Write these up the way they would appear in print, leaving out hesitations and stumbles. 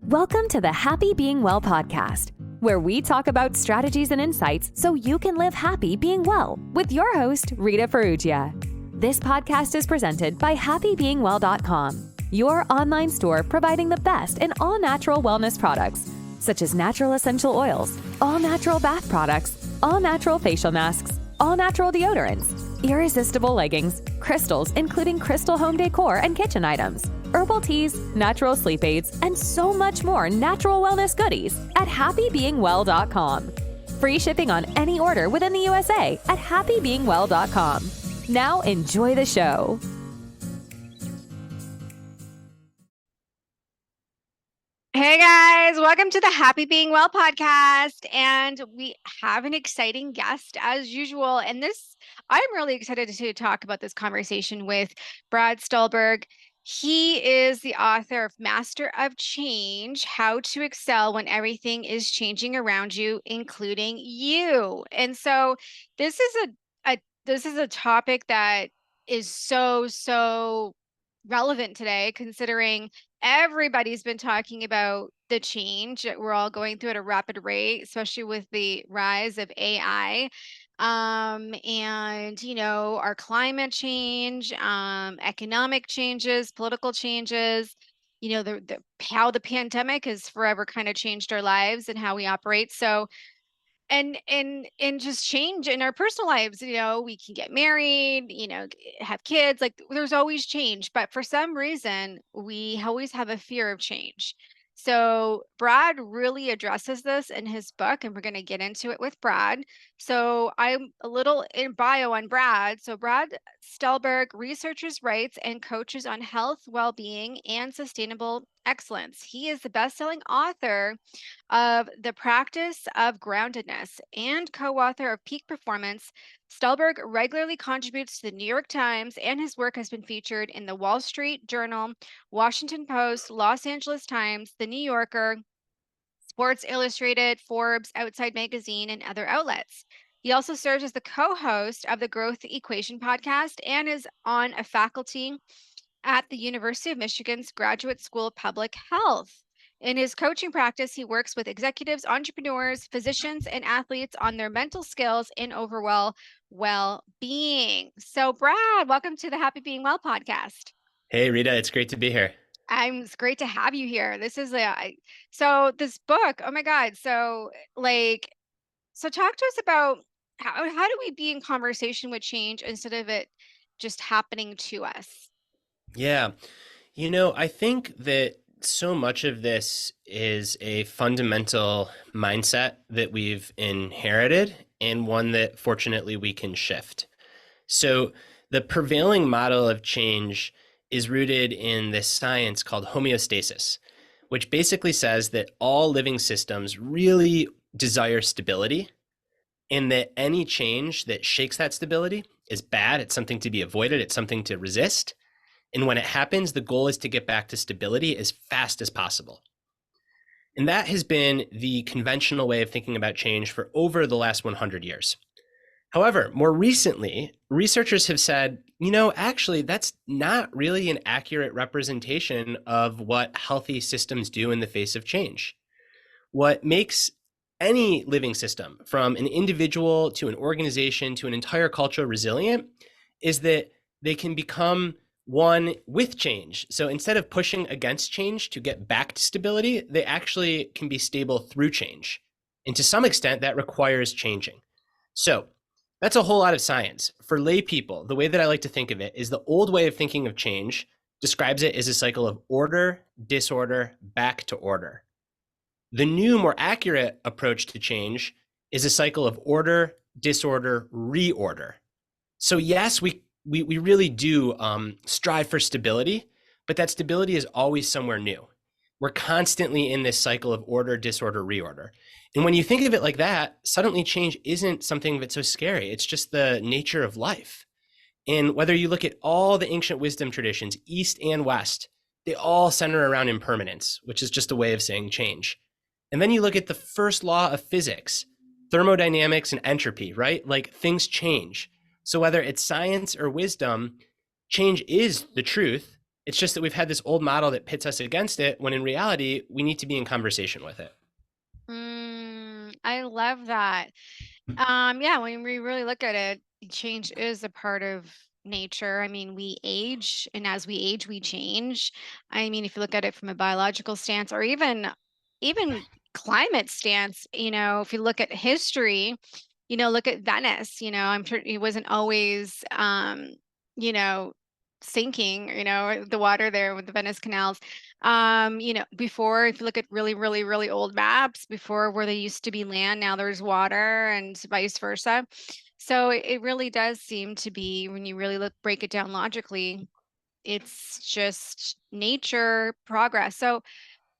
Welcome to the Happy Being Well podcast, where we talk about strategies and insights so you can live happy being well with your host, Rita Ferrugia. This podcast is presented by happybeingwell.com, your online store providing the best in all natural wellness products, such as natural essential oils, all natural bath products, all natural facial masks, all natural deodorants, irresistible leggings, crystals, including crystal home decor and kitchen items, herbal teas, natural sleep aids, and so much more natural wellness goodies at happybeingwell.com. Free shipping on any order within the USA at happybeingwell.com. Now enjoy the show. Hey guys, welcome to the Happy Being Well podcast. And we have an exciting guest as usual. And I'm really excited to talk about this conversation with Brad Stulberg. He is the author of Master of Change, How to Excel When Everything is Changing Around You, Including You. And so this is a topic that is so relevant today, considering everybody's been talking about the change that we're all going through at a rapid rate, especially with the rise of AI. And our climate change, economic changes, political changes, how the pandemic has forever kind of changed our lives and how we operate. So and just change in our personal lives, we can get married, have kids, like there's always change, but for some reason we always have a fear of change. So Brad really addresses this in his book, and we're going to get into it with Brad. So I'm a little in bio on Brad. So Brad Stulberg researches, writes, and coaches on health, well-being, and sustainable excellence. He is the best-selling author of The Practice of Groundedness and co-author of Peak Performance. Stulberg regularly contributes to the New York Times, and his work has been featured in the Wall Street Journal, Washington Post, Los Angeles Times, The New Yorker, Sports Illustrated, Forbes, Outside Magazine, and other outlets. He also serves as the co-host of the Growth Equation podcast and is on a faculty at the University of Michigan's Graduate School of Public Health. In his coaching practice, he works with executives, entrepreneurs, physicians, and athletes on their mental skills and overall well-being. So, Brad, welcome to the Happy Being Well podcast. Hey, Rita, it's great to be here. It's great to have you here. This is so this book. Oh my God. So talk to us about how do we be in conversation with change instead of it just happening to us? Yeah. I think that so much of this is a fundamental mindset that we've inherited and one that fortunately we can shift. So the prevailing model of change is rooted in this science called homeostasis, which basically says that all living systems really desire stability, and that any change that shakes that stability is bad. It's something to be avoided. It's something to resist. And when it happens, the goal is to get back to stability as fast as possible. And that has been the conventional way of thinking about change for over the last 100 years. However, more recently, researchers have said, actually, that's not really an accurate representation of what healthy systems do in the face of change. What makes any living system, from an individual to an organization to an entire culture, resilient is that they can become one with change. So instead of pushing against change to get back to stability, they actually can be stable through change. And to some extent, that requires changing. So that's a whole lot of science. For lay people, the way that I like to think of it is the old way of thinking of change describes it as a cycle of order, disorder, back to order. The new, more accurate approach to change is a cycle of order, disorder, reorder. So yes, we really do strive for stability, but that stability is always somewhere new. We're constantly in this cycle of order, disorder, reorder. And when you think of it like that, suddenly change isn't something that's so scary. It's just the nature of life. And whether you look at all the ancient wisdom traditions, East and West, they all center around impermanence, which is just a way of saying change. And then you look at the first law of physics, thermodynamics and entropy, right? Like things change. So whether it's science or wisdom, change is the truth. It's just that we've had this old model that pits us against it, when in reality, we need to be in conversation with it. I love that. Yeah, when we really look at it, change is a part of nature. I mean, we age, and as we age, we change. I mean, if you look at it from a biological stance, or even climate stance, if you look at history, look at Venice, I'm sure it wasn't always you know, sinking, the water there with the Venice canals. Before, if you look at really, really, really old maps, before where there used to be land, now there's water, and vice versa. So it really does seem to be, when you really break it down logically, it's just nature progress. So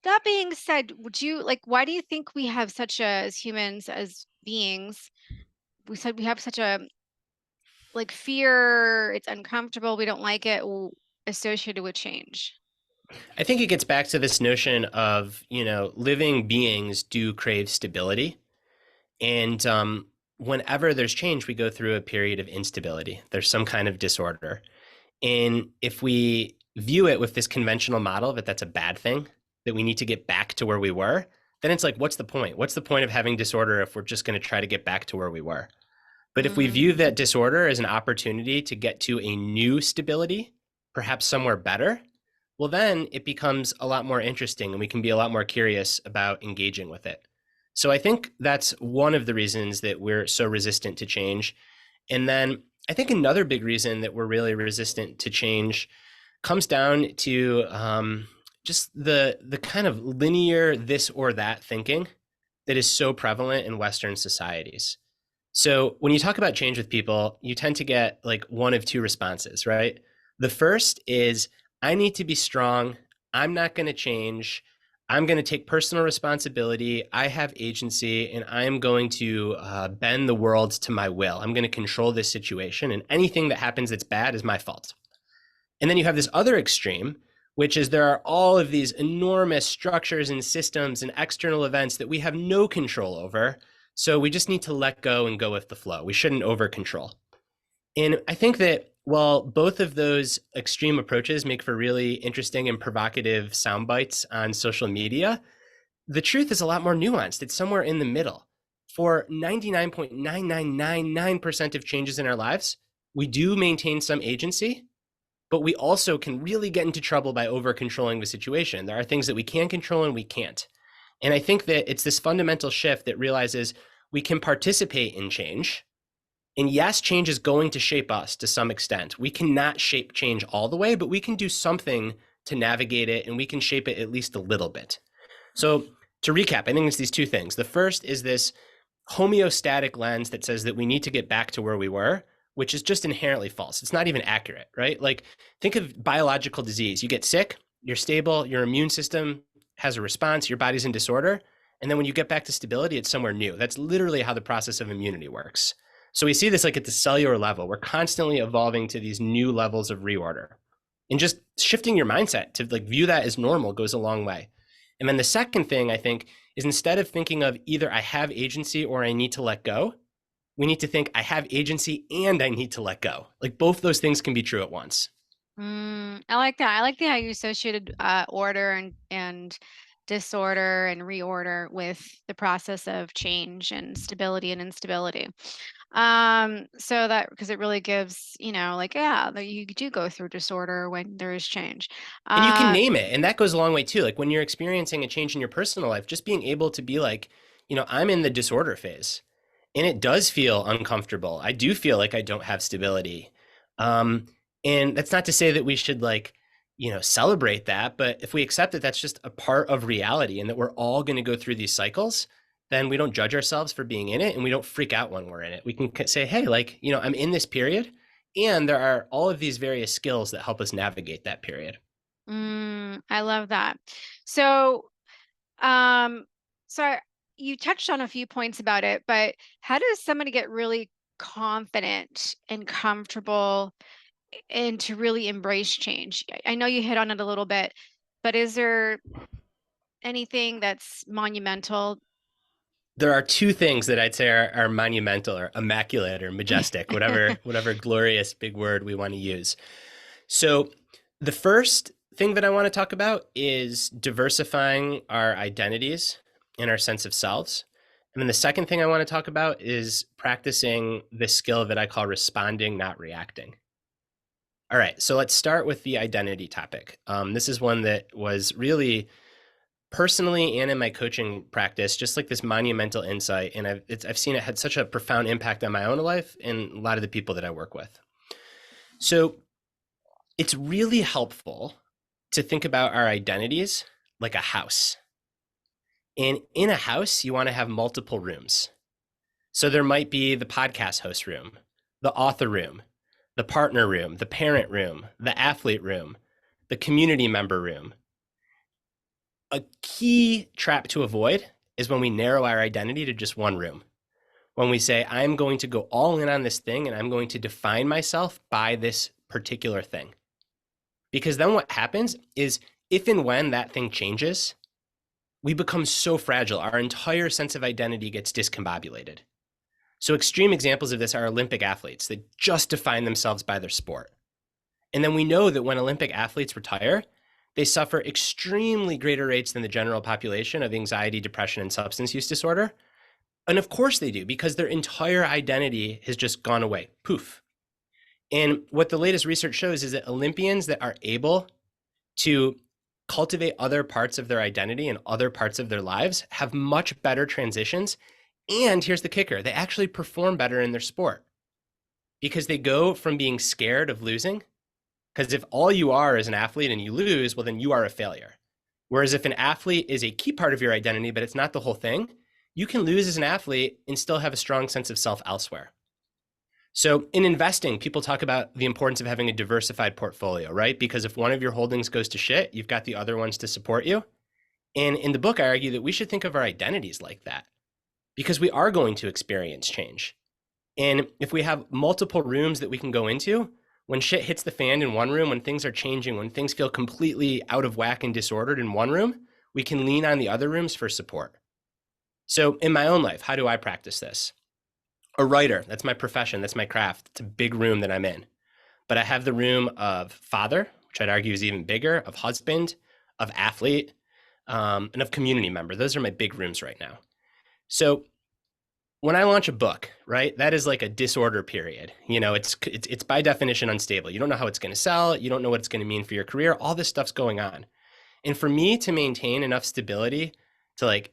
that being said, why do you think we have such as humans, as beings, we said we have such a fear, it's uncomfortable, we don't like it, associated with change? I think it gets back to this notion of, living beings do crave stability. And whenever there's change, we go through a period of instability. There's some kind of disorder. And if we view it with this conventional model that that's a bad thing, that we need to get back to where we were, then it's like, what's the point? What's the point of having disorder if we're just going to try to get back to where we were? But if we view that disorder as an opportunity to get to a new stability, perhaps somewhere better, well, then it becomes a lot more interesting, and we can be a lot more curious about engaging with it. So I think that's one of the reasons that we're so resistant to change. And then I think another big reason that we're really resistant to change comes down to just the kind of linear this or that thinking that is so prevalent in Western societies. So when you talk about change with people, you tend to get like one of two responses, right? The first is, I need to be strong. I'm not going to change. I'm going to take personal responsibility. I have agency, and I am going to bend the world to my will. I'm going to control this situation, and anything that happens that's bad is my fault. And then you have this other extreme, which is there are all of these enormous structures and systems and external events that we have no control over. So we just need to let go and go with the flow. We shouldn't over control. And I think that while both of those extreme approaches make for really interesting and provocative sound bites on social media, the truth is a lot more nuanced. It's somewhere in the middle. For 99.9999% of changes in our lives, we do maintain some agency, but we also can really get into trouble by over controlling the situation. There are things that we can control and we can't. And I think that it's this fundamental shift that realizes we can participate in change. And yes, change is going to shape us to some extent. We cannot shape change all the way, but we can do something to navigate it, and we can shape it at least a little bit. So to recap, I think it's these two things. The first is this homeostatic lens that says that we need to get back to where we were, which is just inherently false. It's not even accurate, right? Like, think of biological disease. You get sick, you're stable, your immune system has a response, your body's in disorder. And then when you get back to stability, it's somewhere new. That's literally how the process of immunity works. So we see this like at the cellular level. We're constantly evolving to these new levels of reorder. And just shifting your mindset to like view that as normal goes a long way. And then the second thing I think is, instead of thinking of either I have agency or I need to let go, we need to think I have agency and I need to let go. Like both those things can be true at once. I like that. I like how you associated order and disorder and reorder with the process of change and stability and instability. So that, because it really gives, that you do go through disorder when there is change. And you can name it. And that goes a long way too. Like when you're experiencing a change in your personal life, just being able to be like, I'm in the disorder phase and it does feel uncomfortable. I do feel like I don't have stability. And that's not to say that we should celebrate that, but if we accept that that's just a part of reality and that we're all going to go through these cycles, then we don't judge ourselves for being in it and we don't freak out when we're in it. We can say, hey, I'm in this period, and there are all of these various skills that help us navigate that period. I love that. So, you touched on a few points about it, but how does somebody get really confident and comfortable and to really embrace change? I know you hit on it a little bit, but is there anything that's monumental? There are two things that I'd say are monumental or immaculate or majestic, whatever glorious big word we want to use. So the first thing that I want to talk about is diversifying our identities and our sense of selves. And then the second thing I want to talk about is practicing this skill that I call responding, not reacting. All right, so let's start with the identity topic. This is one that was really personally and in my coaching practice, just like this monumental insight. And I've seen it had such a profound impact on my own life and a lot of the people that I work with. So it's really helpful to think about our identities like a house. And in a house, you want to have multiple rooms. So there might be the podcast host room, the author room, the partner room, the parent room, the athlete room, the community member room. A key trap to avoid is when we narrow our identity to just one room. When we say, I'm going to go all in on this thing and I'm going to define myself by this particular thing. Because then what happens is if and when that thing changes, we become so fragile. Our entire sense of identity gets discombobulated. So extreme examples of this are Olympic athletes that just define themselves by their sport. And then we know that when Olympic athletes retire, they suffer extremely greater rates than the general population of anxiety, depression, and substance use disorder. And of course they do, because their entire identity has just gone away. Poof. And what the latest research shows is that Olympians that are able to cultivate other parts of their identity and other parts of their lives have much better transitions. And here's the kicker, they actually perform better in their sport because they go from being scared of losing. Because if all you are is an athlete and you lose, well, then you are a failure. Whereas if an athlete is a key part of your identity, but it's not the whole thing, you can lose as an athlete and still have a strong sense of self elsewhere. So in investing, people talk about the importance of having a diversified portfolio, right? Because if one of your holdings goes to shit, you've got the other ones to support you. And in the book, I argue that we should think of our identities like that because we are going to experience change. And if we have multiple rooms that we can go into, when shit hits the fan in one room, when things are changing, when things feel completely out of whack and disordered in one room, we can lean on the other rooms for support. So in my own life, how do I practice this? A writer, that's my profession, that's my craft. It's a big room that I'm in. But I have the room of father, which I'd argue is even bigger, of husband, of athlete, and of community member. Those are my big rooms right now. So when I launch a book, right, that is like a disorder period. You know, it's by definition unstable. You don't know how it's going to sell. You don't know what it's going to mean for your career. All this stuff's going on. And for me to maintain enough stability to like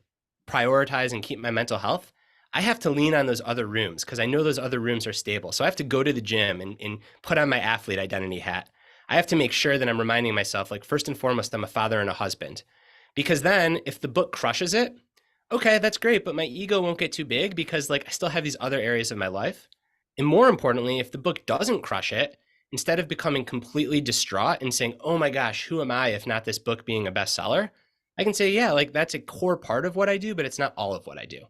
prioritize and keep my mental health, I have to lean on those other rooms because I know those other rooms are stable. So I have to go to the gym and put on my athlete identity hat. I have to make sure that I'm reminding myself, like, first and foremost, I'm a father and a husband. Because then if the book crushes it, okay, that's great, but my ego won't get too big because like I still have these other areas of my life. And more importantly, if the book doesn't crush it, instead of becoming completely distraught and saying, oh my gosh, who am I if not this book being a bestseller? I can say, yeah, like that's a core part of what I do, but it's not all of what I do.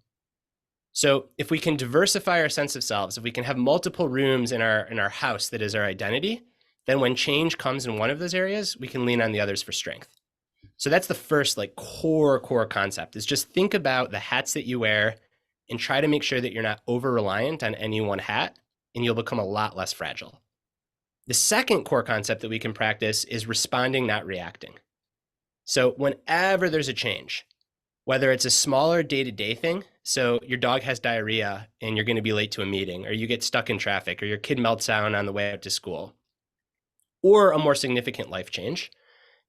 So if we can diversify our sense of selves, if we can have multiple rooms in our house that is our identity, then when change comes in one of those areas, we can lean on the others for strength. So that's the first like core concept is just think about the hats that you wear and try to make sure that you're not over-reliant on any one hat and you'll become a lot less fragile. The second core concept that we can practice is responding, not reacting. So whenever there's a change, whether it's a smaller day-to-day thing, so your dog has diarrhea and you're going to be late to a meeting, or you get stuck in traffic, or your kid melts down on the way out to school, or a more significant life change,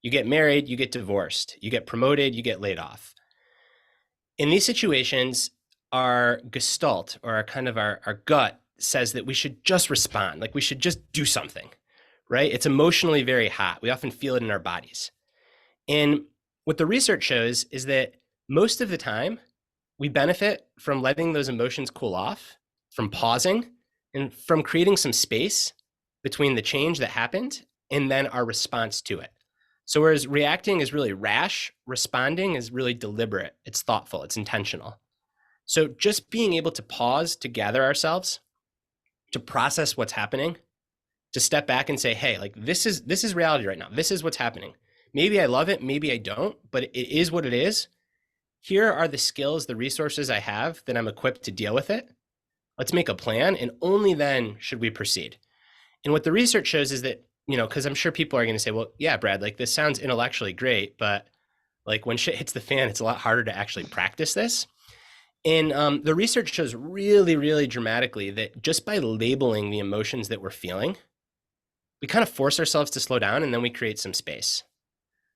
you get married, you get divorced, you get promoted, you get laid off. In these situations, our gestalt or our gut says that we should just respond, like we should just do something, right? It's emotionally very hot. We often feel it in our bodies. And what the research shows is that most of the time, we benefit from letting those emotions cool off, from pausing, and from creating some space between the change that happened and then our response to it. So whereas reacting is really rash, responding is really deliberate. It's thoughtful, it's intentional. So just being able to pause, to gather ourselves, to process what's happening, to step back and say, hey, like this is reality right now. This is what's happening. Maybe I love it, maybe I don't, but it is what it is. Here are the skills, the resources I have that I'm equipped to deal with it. Let's make a plan, and only then should we proceed. And what the research shows is that because I'm sure people are going to say, well, yeah, Brad, like this sounds intellectually great, but like when shit hits the fan, it's a lot harder to actually practice this. And the research shows really, really dramatically that just by labeling the emotions that we're feeling, we kind of force ourselves to slow down and then we create some space.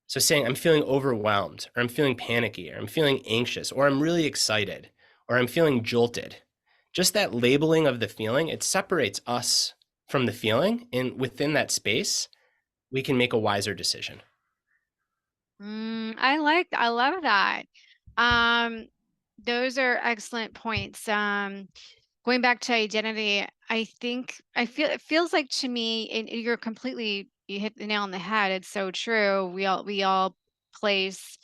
So saying, I'm feeling overwhelmed, or I'm feeling panicky, or I'm feeling anxious, or I'm really excited, or I'm feeling jolted. Just that labeling of the feeling, it separates us from the feeling. And within that space, we can make a wiser decision. I love that. Um, those are excellent points. Going back to identity, it feels like to me, and you hit the nail on the head. It's so true. We all place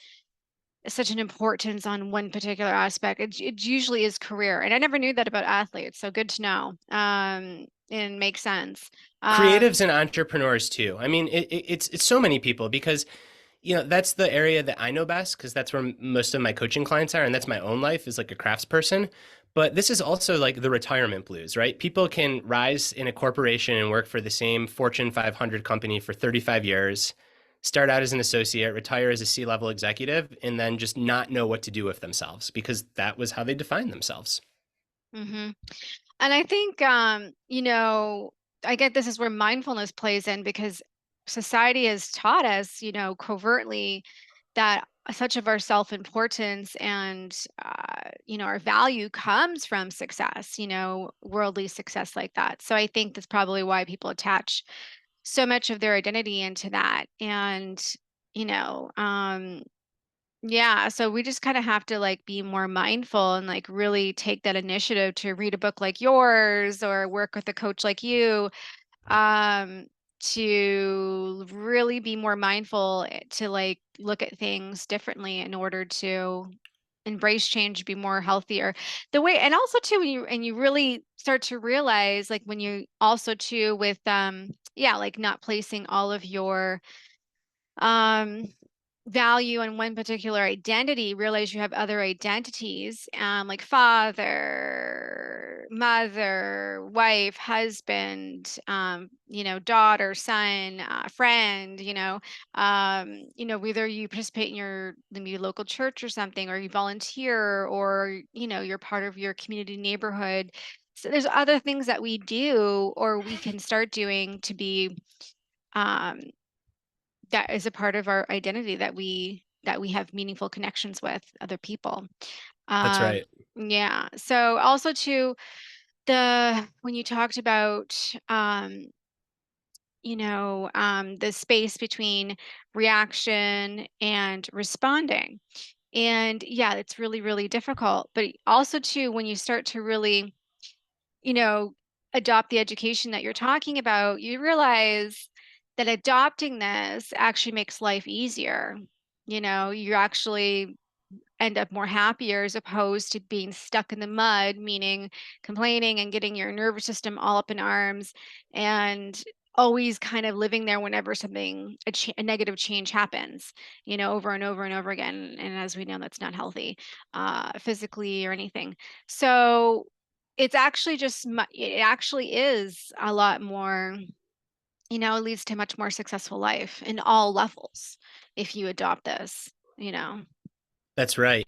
such an importance on one particular aspect. It usually is career, and I never knew that about athletes. So good to know. And makes sense. Creatives and entrepreneurs too. I mean, it's so many people because that's the area that I know best because that's where most of my coaching clients are. And that's my own life is like a craftsperson. But this is also like the retirement blues, right? People can rise in a corporation and work for the same Fortune 500 company for 35 years, start out as an associate, retire as a C-level executive, and then just not know what to do with themselves because that was how they defined themselves. hmm And I think, I get this is where mindfulness plays in because society has taught us, covertly that such of our self-importance and, our value comes from success, worldly success like that. So I think that's probably why people attach so much of their identity into that. And, you know, um, yeah, so we just kind of have to like be more mindful and like really take that initiative to read a book like yours or work with a coach like you, um, to really be more mindful to like look at things differently in order to embrace change, be more healthier. The way, and also too, when you really start to realize, like when you also too with yeah, like not placing all of your um value in one particular identity, realize you have other identities, like father, mother, wife, husband, daughter, son, friend, whether you participate in your maybe local church or something, or you volunteer, or you're part of your community neighborhood. So there's other things that we do or we can start doing to be um that is a part of our identity that we have meaningful connections with other people. That's Um, right. yeah. So also to the when you talked about the space between reaction and responding. And yeah, it's really, really difficult. But also too, when you start to really, you know, adopt the education that you're talking about, you realize that adopting this actually makes life easier. You actually end up more happier as opposed to being stuck in the mud, meaning complaining and getting your nervous system all up in arms and always kind of living there whenever a negative change happens, over and over and over again. And as we know, that's not healthy, physically or anything. So it's actually it actually is a lot more, it leads to a much more successful life in all levels if you adopt this. That's right.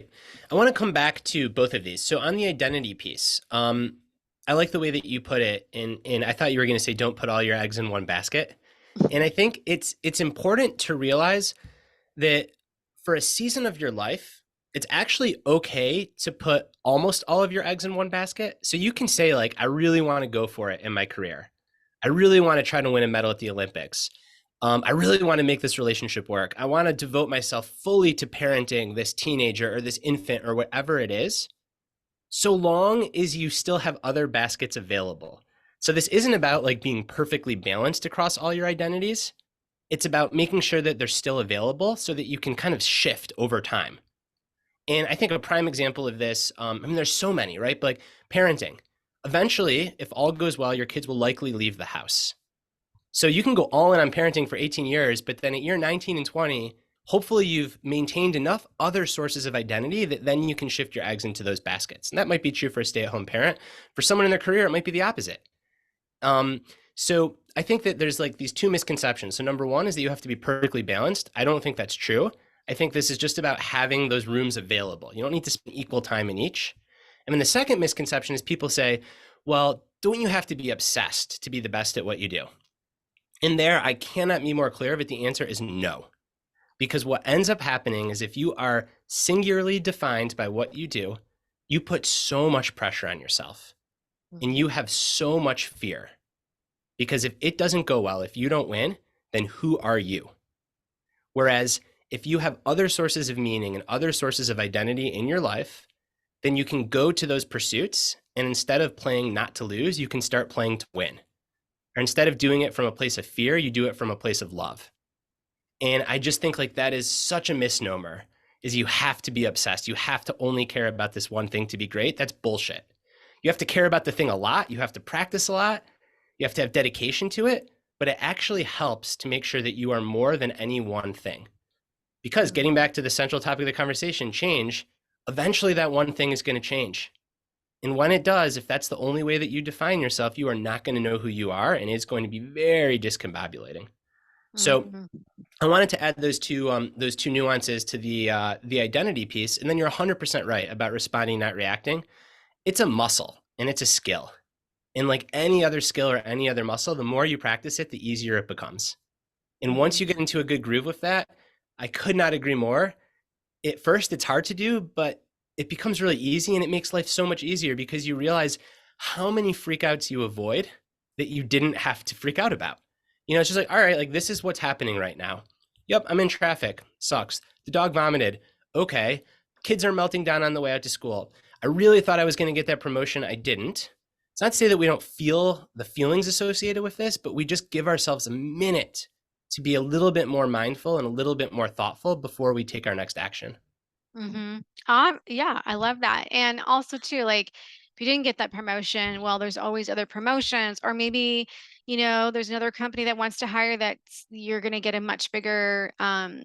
I want to come back to both of these. So on the identity piece, I like the way that you put it, and I thought you were going to say don't put all your eggs in one basket. And I think it's important to realize that for a season of your life, it's actually okay to put almost all of your eggs in one basket. So you can say like, I really want to go for it in my career. I really want to try to win a medal at the Olympics. I really want to make this relationship work. I want to devote myself fully to parenting this teenager or this infant or whatever it is, so long as you still have other baskets available. So this isn't about like being perfectly balanced across all your identities. It's about making sure that they're still available so that you can kind of shift over time. And I think a prime example of this, there's so many, right? But like parenting. Eventually, if all goes well, your kids will likely leave the house. So you can go all in on parenting for 18 years, but then at year 19 and 20, hopefully you've maintained enough other sources of identity that then you can shift your eggs into those baskets. And that might be true for a stay-at-home parent. For someone in their career, it might be the opposite. Um, so I think that there's like these two misconceptions. So number one is that you have to be perfectly balanced. I don't think that's true. I think this is just about having those rooms available. You don't need to spend equal time in each. And then the second misconception is people say, well, don't you have to be obsessed to be the best at what you do? In there, I cannot be more clear, but the answer is no. Because what ends up happening is if you are singularly defined by what you do, you put so much pressure on yourself and you have so much fear. Because if it doesn't go well, if you don't win, then who are you? Whereas if you have other sources of meaning and other sources of identity in your life, then you can go to those pursuits. And instead of playing not to lose, you can start playing to win. Or instead of doing it from a place of fear, you do it from a place of love. And I just think like that is such a misnomer, is you have to be obsessed. You have to only care about this one thing to be great. That's bullshit. You have to care about the thing a lot. You have to practice a lot. You have to have dedication to it, but it actually helps to make sure that you are more than any one thing. Because getting back to the central topic of the conversation, change, eventually that one thing is going to change. And when it does, if that's the only way that you define yourself, you are not going to know who you are, and it's going to be very discombobulating. So I wanted to add those two nuances to the identity piece, and then you're 100% right about responding, not reacting. It's a muscle and it's a skill. And like any other skill or any other muscle, the more you practice it, the easier it becomes. And once you get into a good groove with that, I could not agree more. At first, it's hard to do, but it becomes really easy, and it makes life so much easier because you realize how many freakouts you avoid that you didn't have to freak out about. You know, it's just like, all right, like this is what's happening right now. Yep, I'm in traffic. Sucks. The dog vomited. Okay. Kids are melting down on the way out to school. I really thought I was going to get that promotion. I didn't. It's not to say that we don't feel the feelings associated with this, but we just give ourselves a minute to be a little bit more mindful and a little bit more thoughtful before we take our next action. Yeah, I love that. And also too, like if you didn't get that promotion, well, there's always other promotions, or maybe, there's another company that wants to hire that you're going to get a much bigger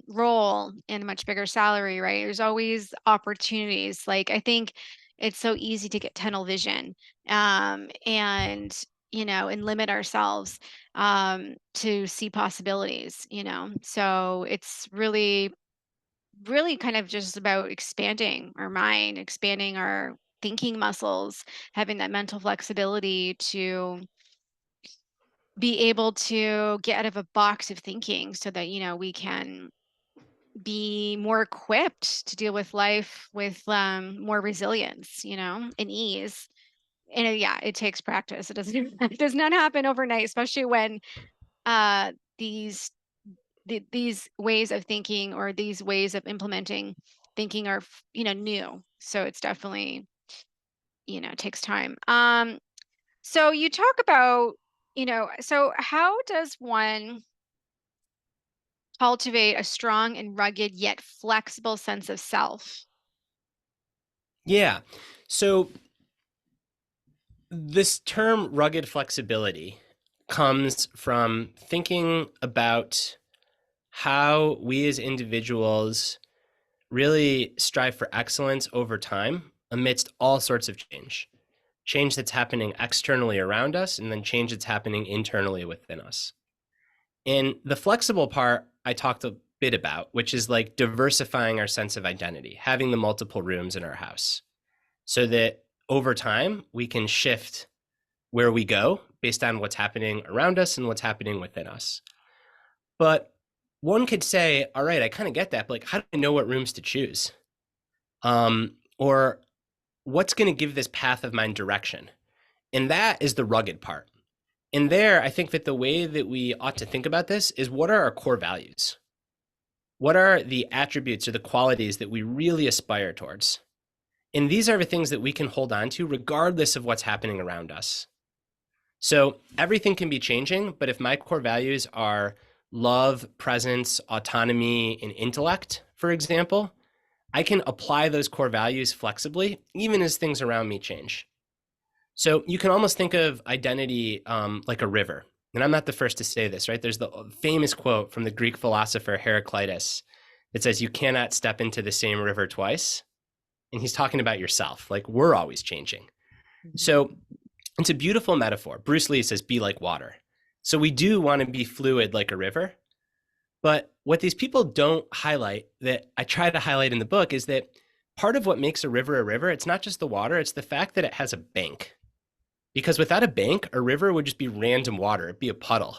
role and a much bigger salary, right? There's always opportunities. Like I think it's so easy to get tunnel vision, and and limit ourselves to see possibilities, So it's really kind of just about expanding our mind, expanding our thinking muscles, having that mental flexibility to be able to get out of a box of thinking so that, we can be more equipped to deal with life with more resilience, and ease. And yeah, it takes practice. It doesn't, it does not happen overnight, especially when uh, these these ways of thinking or these ways of implementing thinking are new, so it's definitely it takes time. So you talk about so how does one cultivate a strong and rugged yet flexible sense of self? Yeah. So this term rugged flexibility comes from thinking about how we as individuals really strive for excellence over time amidst all sorts of change that's happening externally around us, and then change that's happening internally within us. And the flexible part I talked a bit about, which is like diversifying our sense of identity, having the multiple rooms in our house so that over time we can shift where we go based on what's happening around us and what's happening within us. But one could say, all right, I kind of get that, but like, how do I know what rooms to choose? Or what's going to give this path of mine direction? And that is the rugged part. And there, I think that the way that we ought to think about this is, what are our core values? What are the attributes or the qualities that we really aspire towards? And these are the things that we can hold on to regardless of what's happening around us. So everything can be changing, but if my core values are love, presence, autonomy, and intellect, for example, I can apply those core values flexibly, even as things around me change. So you can almost think of identity like a river. And I'm not the first to say this, right? There's the famous quote from the Greek philosopher Heraclitus that says, you cannot step into the same river twice. And he's talking about yourself, like we're always changing. So it's a beautiful metaphor. Bruce Lee says, be like water. So we do want to be fluid like a river. But what these people don't highlight, that I try to highlight in the book, is that part of what makes a river, it's not just the water, it's the fact that it has a bank. Because without a bank, a river would just be random water, it'd be a puddle.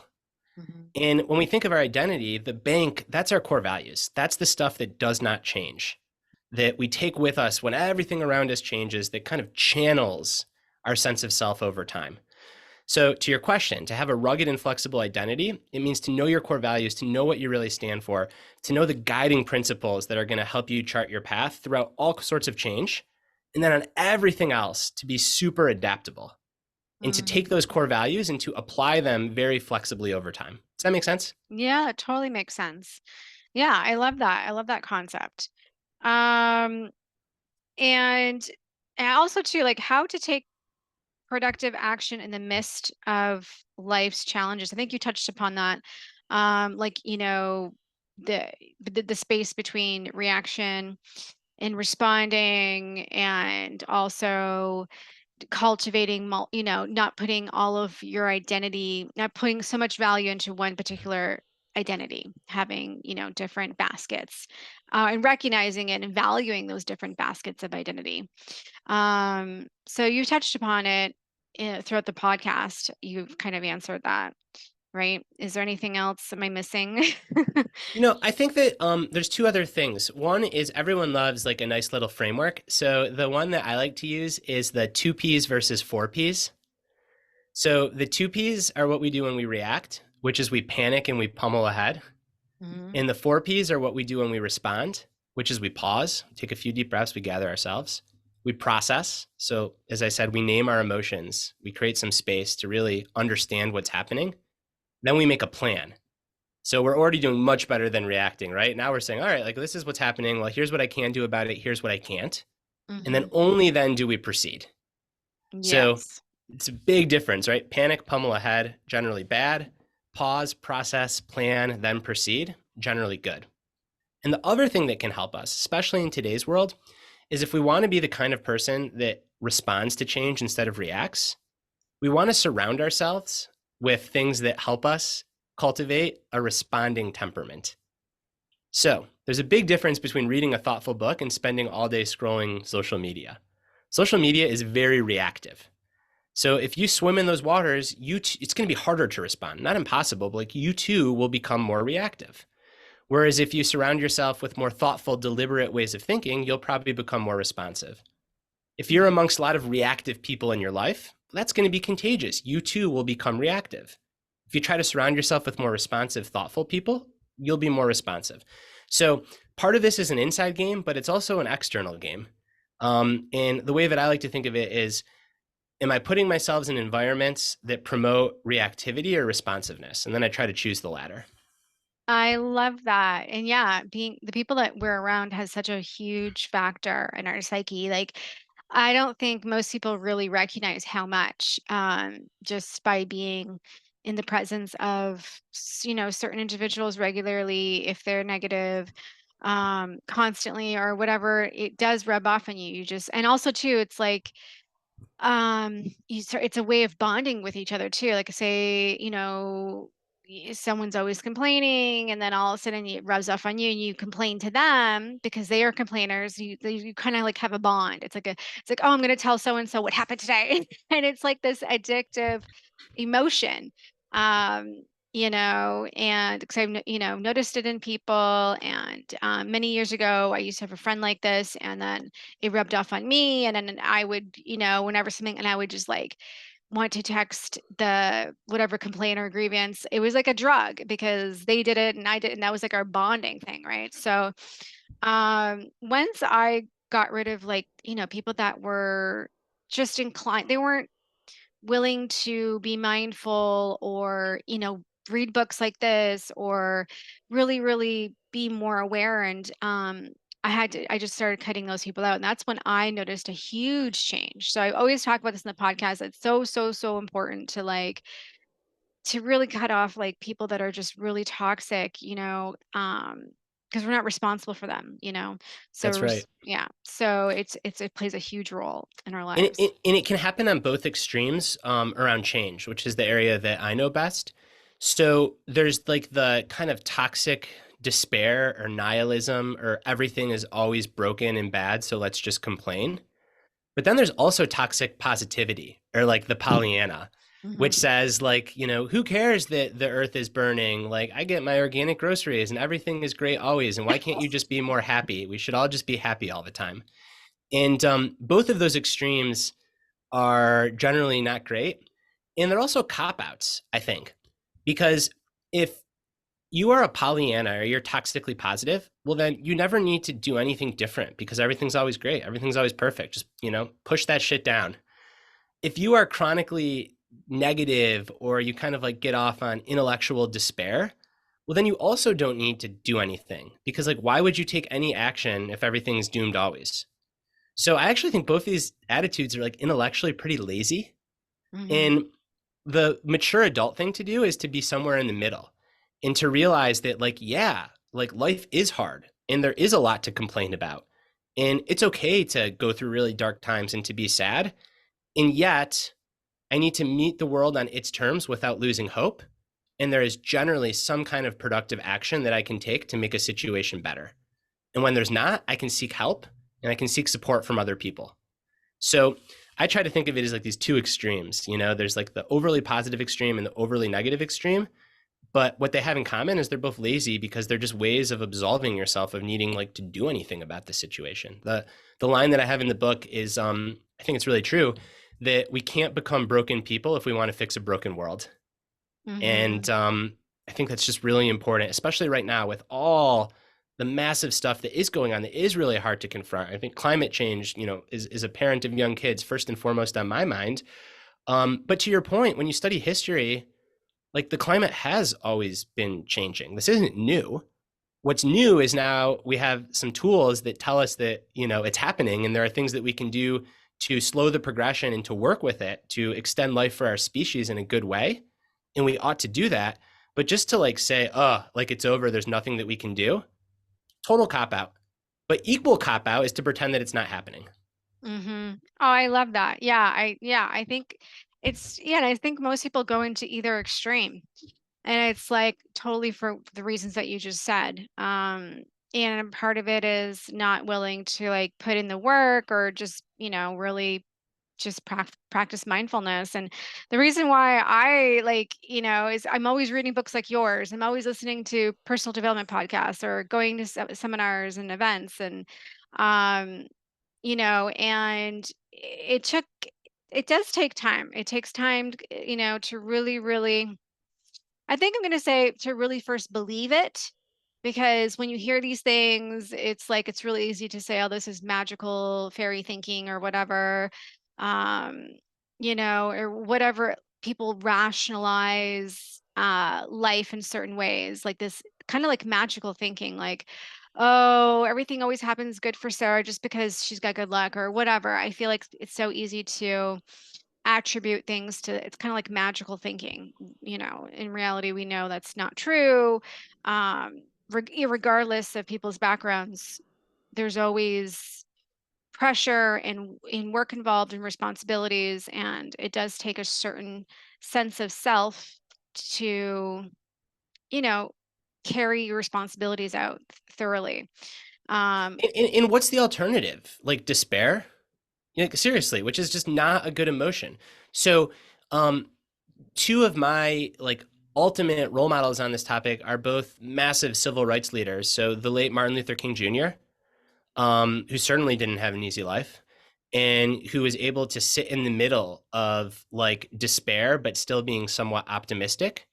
Mm-hmm. And when we think of our identity, the bank, that's our core values. That's the stuff that does not change, that we take with us when everything around us changes, that kind of channels our sense of self over time. So to your question, to have a rugged and flexible identity, it means to know your core values, to know what you really stand for, to know the guiding principles that are going to help you chart your path throughout all sorts of change. And then on everything else, to be super adaptable and to take those core values and to apply them very flexibly over time. Does that make sense? Yeah, it totally makes sense. Yeah, I love that. I love that concept. Um, and also too, like how to take productive action in the midst of life's challenges. I think you touched upon that. Like, the the space between reaction and responding, and also cultivating, not putting all of your identity, not putting so much value into one particular identity, having, different baskets, and recognizing it and valuing those different baskets of identity. So you touched upon it throughout the podcast. You've kind of answered that, right? Is there anything else? Am I missing? I think that there's two other things. One is everyone loves like a nice little framework. So the one that I like to use is the 2Ps versus 4Ps. So the 2Ps are what we do when we react, which is we panic and we pummel ahead. Mhm. And the 4Ps are what we do when we respond, which is we pause, take a few deep breaths, we gather ourselves, we process. So as I said, we name our emotions, we create some space to really understand what's happening. Then we make a plan. So we're already doing much better than reacting, right? Now we're saying, all right, like this is what's happening. Well, here's what I can do about it. Here's what I can't. And then Mhm. only then do we proceed. So Yes. it's a big difference, right? Panic, pummel ahead, generally bad. Pause, process, plan, then proceed, generally good. And the other thing that can help us, especially in today's world, is if we want to be the kind of person that responds to change instead of reacts, we want to surround ourselves with things that help us cultivate a responding temperament. So there's a big difference between reading a thoughtful book and spending all day scrolling social media. Social media is very reactive. So if you swim in those waters, it's going to be harder to respond. Not impossible, but like you too will become more reactive. Whereas if you surround yourself with more thoughtful, deliberate ways of thinking, you'll probably become more responsive. If you're amongst a lot of reactive people in your life, that's going to be contagious. You too will become reactive. If you try to surround yourself with more responsive, thoughtful people, you'll be more responsive. So part of this is an inside game, but it's also an external game. And the way that I like to think of it is, am I putting myself in environments that promote reactivity or responsiveness? And then I try to choose the latter. I love that. And yeah, being the people that we're around has such a huge factor in our psyche. Like, I don't think most people really recognize how much, just by being in the presence of, certain individuals regularly, if they're negative, constantly or whatever, it does rub off on you. And also too, it's like, it's a way of bonding with each other too. Like say, someone's always complaining, and then all of a sudden it rubs off on you and you complain to them because they are complainers. You kind of like have a bond. It's like, oh, I'm going to tell so and so what happened today. And it's like this addictive emotion. um and because I've noticed it in people. And many years ago I used to have a friend like this, and then it rubbed off on me, and then I would, whenever something, and I would just like want to text the whatever complaint or grievance. It was like a drug because they did it and I did it, and that was like our bonding thing, right? So once I got rid of, like, people that were just inclined, they weren't willing to be mindful, or read books like this, or really really be more aware. And I just started cutting those people out, and that's when I noticed a huge change. So I always talk about this in the podcast. It's so so so important to, like, to really cut off like people that are just really toxic, because we're not responsible for them, so That's right. yeah, so it plays a huge role in our And lives. it can happen on both extremes around change, which is the area that I know best. So there's like the kind of toxic despair or nihilism or everything is always broken and bad, so let's just complain. But then there's also toxic positivity or like the Pollyanna, which Mhm. says like, who cares that the earth is burning? Like I get my organic groceries and everything is great always. And why can't you just be more happy? We should all just be happy all the time. And both of those extremes are generally not great. And they're also cop outs, I think, because if you are a Pollyanna or you're toxically positive, well, then you never need to do anything different because everything's always great. Everything's always perfect. Just, push that shit down. If you are chronically negative or you kind of like get off on intellectual despair, well, then you also don't need to do anything because, like, why would you take any action if everything's doomed always? So I actually think both these attitudes are like intellectually pretty lazy. Mhm. And the mature adult thing to do is to be somewhere in the middle and to realize that, like, yeah, like life is hard and there is a lot to complain about. And it's okay to go through really dark times and to be sad. And yet, I need to meet the world on its terms without losing hope. And there is generally some kind of productive action that I can take to make a situation better. And when there's not, I can seek help and I can seek support from other people. So I try to think of it as like these two extremes. There's like the overly positive extreme and the overly negative extreme. But what they have in common is they're both lazy because they're just ways of absolving yourself of needing like to do anything about the situation. The line that I have in the book is I think it's really true that we can't become broken people if we want to fix a broken world. And Mhm. I think that's just really important, especially right now with all the massive stuff that is going on that is really hard to confront. I think climate change, is a parent of young kids first and foremost on my mind. But to your point, when you study history, like the climate has always been changing. This isn't new. What's new is now we have some tools that tell us that, it's happening and there are things that we can do to slow the progression and to work with it to extend life for our species in a good way. And we ought to do that. But just to like say, oh, like it's over, there's nothing that we can do, total cop out. But equal cop out is to pretend that it's not happening. Mhm. Oh, I love that. Yeah, I think and I think most people go into either extreme. And it's like totally for the reasons that you just said. And part of it is not willing to like put in the work or just, really just practice mindfulness. And the reason why I like, is I'm always reading books like yours. I'm always listening to personal development podcasts or going to seminars and events. Um, and it does take time. It takes time, to really, really, I think I'm going to say to really first believe it, because when you hear these things, it's like it's really easy to say, oh, this is magical fairy thinking or whatever, um, or whatever people rationalize life in certain ways, like this kind of like magical thinking, like, oh, everything always happens good for Sarah just because she's got good luck or whatever. I feel like it's so easy to attribute things to it's kind of like magical thinking. In reality we know that's not true. Regardless of people's backgrounds, there's always pressure and in work involved and responsibilities, and it does take a certain sense of self to you know carry your responsibilities out thoroughly. um And what's the alternative? Like despair? Seriously, which is just not a good emotion. So, um, two of my like ultimate role models on this topic are both massive civil rights leaders. So the late Martin Luther King Jr., who certainly didn't have an easy life, and who was able to sit in the middle of like despair, but still being somewhat optimistic.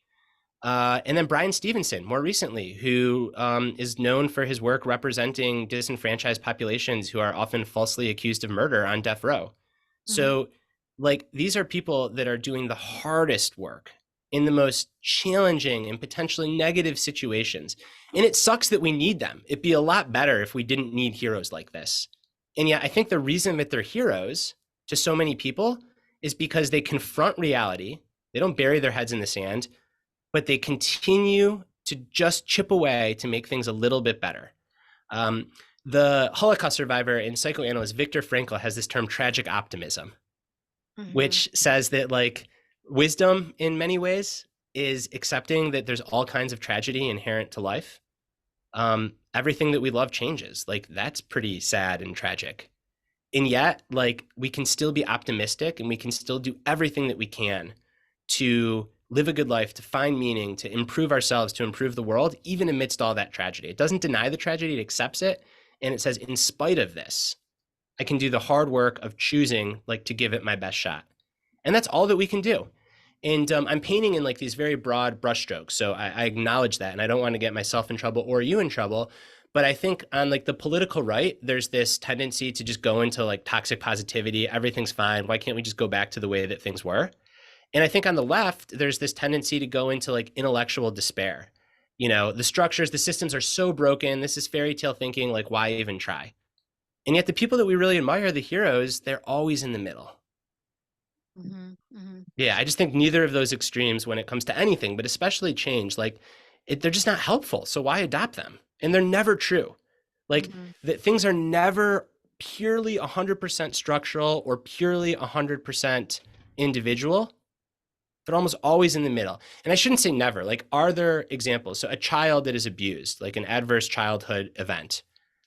And then Brian Stevenson, more recently, who is known for his work representing disenfranchised populations who are often falsely accused of murder on death row. mhm, So, like, these are people that are doing the hardest work in the most challenging and potentially negative situations. And it sucks that we need them. It'd be a lot better if we didn't need heroes like this. And yet, I think the reason that they're heroes to so many people is because they confront reality. They don't bury their heads in the sand, but they continue to just chip away to make things a little bit better. Um, the Holocaust survivor and psychoanalyst Viktor Frankl has this term tragic optimism, mhm, which says that like wisdom in many ways is accepting that there's all kinds of tragedy inherent to life. Everything that we love changes. Like, that's pretty sad and tragic. And yet, like, we can still be optimistic and we can still do everything that we can to live a good life, to find meaning, to improve ourselves, to improve the world, even amidst all that tragedy. It doesn't deny the tragedy, it accepts it. And it says, in spite of this, I can do the hard work of choosing, like, to give it my best shot. And that's all that we can do. And I'm painting in like these very broad brushstrokes. So I acknowledge that, and I don't want to get myself in trouble or you in trouble. But I think on like the political right, there's this tendency to just go into like toxic positivity. Everything's fine. Why can't we just go back to the way that things were? And I think on the left, there's this tendency to go into like intellectual despair. You know, the structures, the systems are so broken. This is fairy tale thinking. Like, why even try? And yet the people that we really admire, the heroes, they're always in the middle. Yeah, I just think neither of those extremes when it comes to anything, but especially change, like they're just not helpful. So why adopt them? And they're never true. Like that things are never purely 100% structural or purely 100% individual. They're almost always in the middle. And I shouldn't say never. Like, are there examples? So a child that is abused, like an adverse childhood event,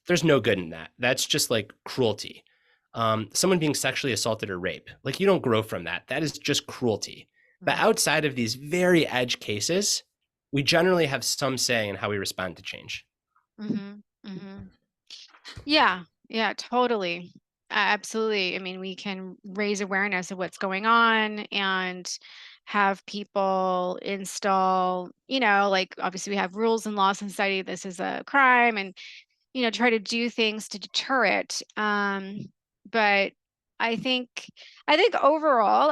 there's no good in that. That's just like cruelty. Someone being sexually assaulted or raped, like you don't grow from that. That is just cruelty. But outside of these very edge cases, we generally have some say in how we respond to change. Yeah, yeah, totally. Absolutely. I mean, we can raise awareness of what's going on and have people install, like obviously we have rules and laws in society. This is a crime, and try to do things to deter it. But I think overall,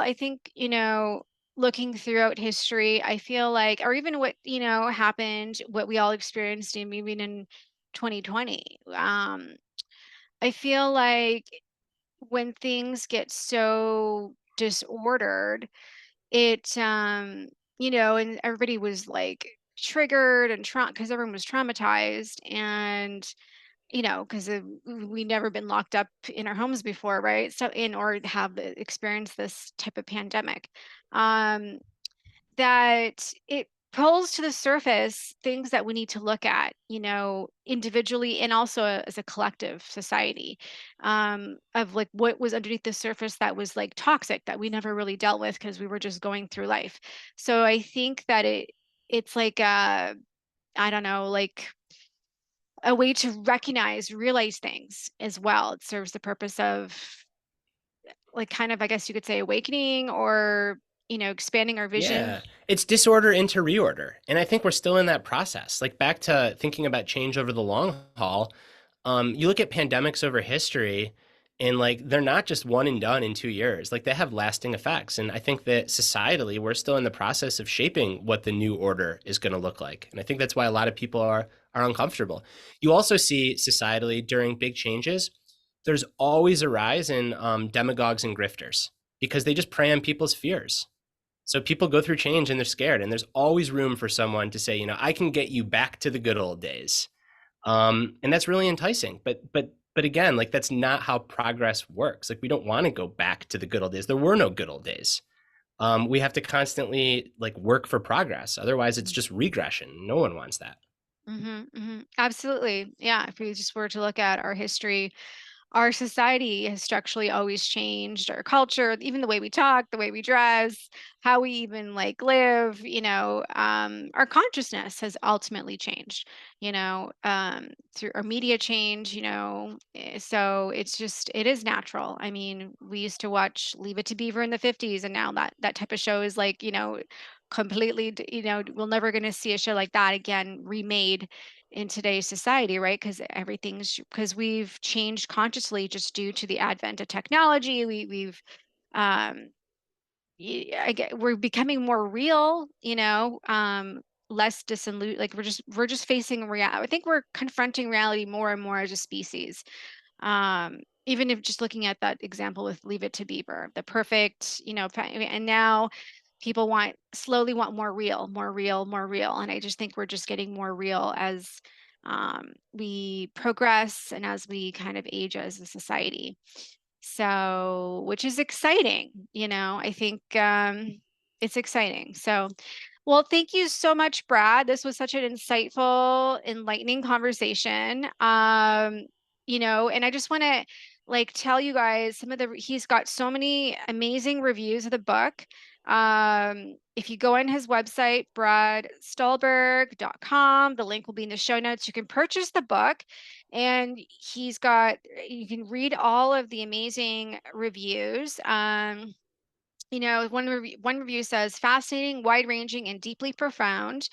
looking throughout history, I feel like, or even what, happened, what we all experienced in maybe in 2020. I feel like when things get so disordered, it, and everybody was like triggered and because everyone was traumatized, and because we never been locked up in our homes before, right? So or have experienced this type of pandemic, that it pulls to the surface things that we need to look at, individually and also as a collective society, of like what was underneath the surface that was like toxic that we never really dealt with because we were just going through life. So I think that it's like I don't know, like a way to realize things as well. It serves the purpose of like kind of, I guess you could say, awakening, or expanding our vision. Yeah, it's disorder into reorder. And I think we're still in that process. Like, back to thinking about change over the long haul, you look at pandemics over history, and like they're not just one and done in 2 years. Like, they have lasting effects. And I think that societally, we're still in the process of shaping what the new order is going to look like. And I think that's why a lot of people are uncomfortable. You also see societally during big changes, there's always a rise in demagogues and grifters because they just prey on people's fears. So people go through change and they're scared, and there's always room for someone to say, I can get you back to the good old days. And that's really enticing. But again, like, that's not how progress works. Like, we don't want to go back to the good old days. There were no good old days. We have to constantly like work for progress. Otherwise, it's just regression. No one wants that. Absolutely. Yeah. If we just were to look at our history, our society has structurally always changed, our culture, even the way we talk, the way we dress, how we even like live, our consciousness has ultimately changed, through our media change, so it is natural. I mean, we used to watch Leave It to Beaver in the 50s, and now that type of show is like, completely, we're never going to see a show like that again remade in today's society, right? Because we've changed consciously just due to the advent of technology. Um, we're becoming more real, less disillusioned. Like we're just facing reality. I think we're confronting reality more and more as a species. Even if just looking at that example with Leave It to Beaver, the perfect, and now people slowly want more real, more real, more real. And I just think we're just getting more real as we progress and as we kind of age as a society. So, which is exciting, I think it's exciting. So Well, thank you so much, Brad. This was such an insightful, enlightening conversation. And I just want to tell you guys he's got so many amazing reviews of the book. If you go on his website, bradstulberg.com, the link will be in the show notes. You can purchase the book, and you can read all of the amazing reviews. One review says fascinating, wide-ranging, and deeply profound,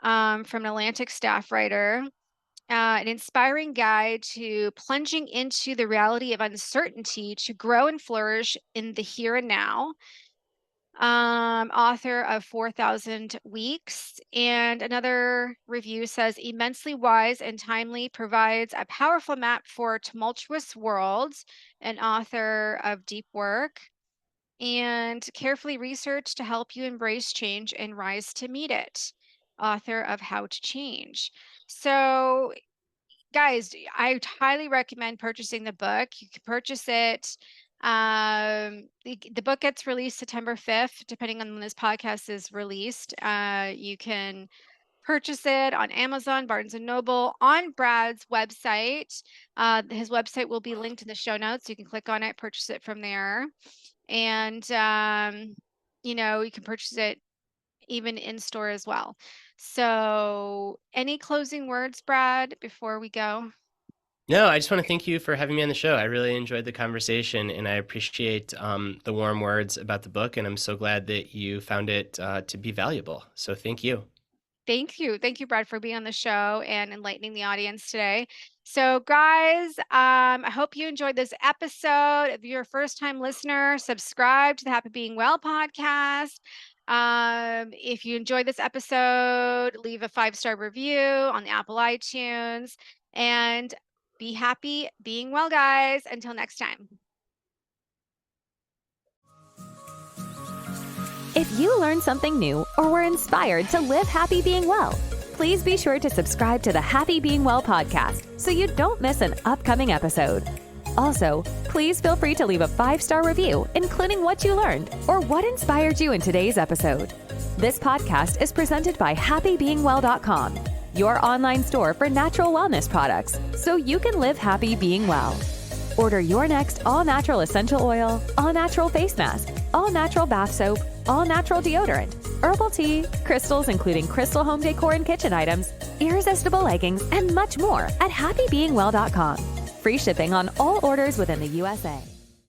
from an Atlantic staff writer. An inspiring guide to plunging into the reality of uncertainty to grow and flourish in the here and now. Author of 4,000 Weeks. And another review says immensely wise and timely, provides a powerful map for tumultuous worlds. An author of Deep Work, and carefully researched to help you embrace change and rise to meet it. Author of How to Change. So, guys, I highly recommend purchasing the book. You can purchase it. The book gets released September 5th, depending on when this podcast is released. You can purchase it on Amazon, Barnes and Noble, on Brad's website. His website will be linked in the show notes. You can click on it, purchase it from there. And, you can purchase it even in store as well. So, any closing words, Brad, before we go? No, I just want to thank you for having me on the show. I really enjoyed the conversation, and I appreciate the warm words about the book, and I'm so glad that you found it to be valuable. So thank you. Thank you. Thank you, Brad, for being on the show and enlightening the audience today. So, guys, I hope you enjoyed this episode. If you're a first-time listener, subscribe to the Happy Being Well podcast. If you enjoyed this episode, leave a 5-star review on the Apple iTunes, and be happy being well, guys. Until next time. If you learned something new or were inspired to live happy being well, please be sure to subscribe to the Happy Being Well podcast so you don't miss an upcoming episode. Also, please feel free to leave a 5-star review, including what you learned or what inspired you in today's episode. This podcast is presented by happybeingwell.com, your online store for natural wellness products, so you can live happy being well. Order your next all-natural essential oil, all-natural face mask, all-natural bath soap, all-natural deodorant, herbal tea, crystals including crystal home decor and kitchen items, irresistible leggings, and much more at happybeingwell.com. Free shipping on all orders within the USA.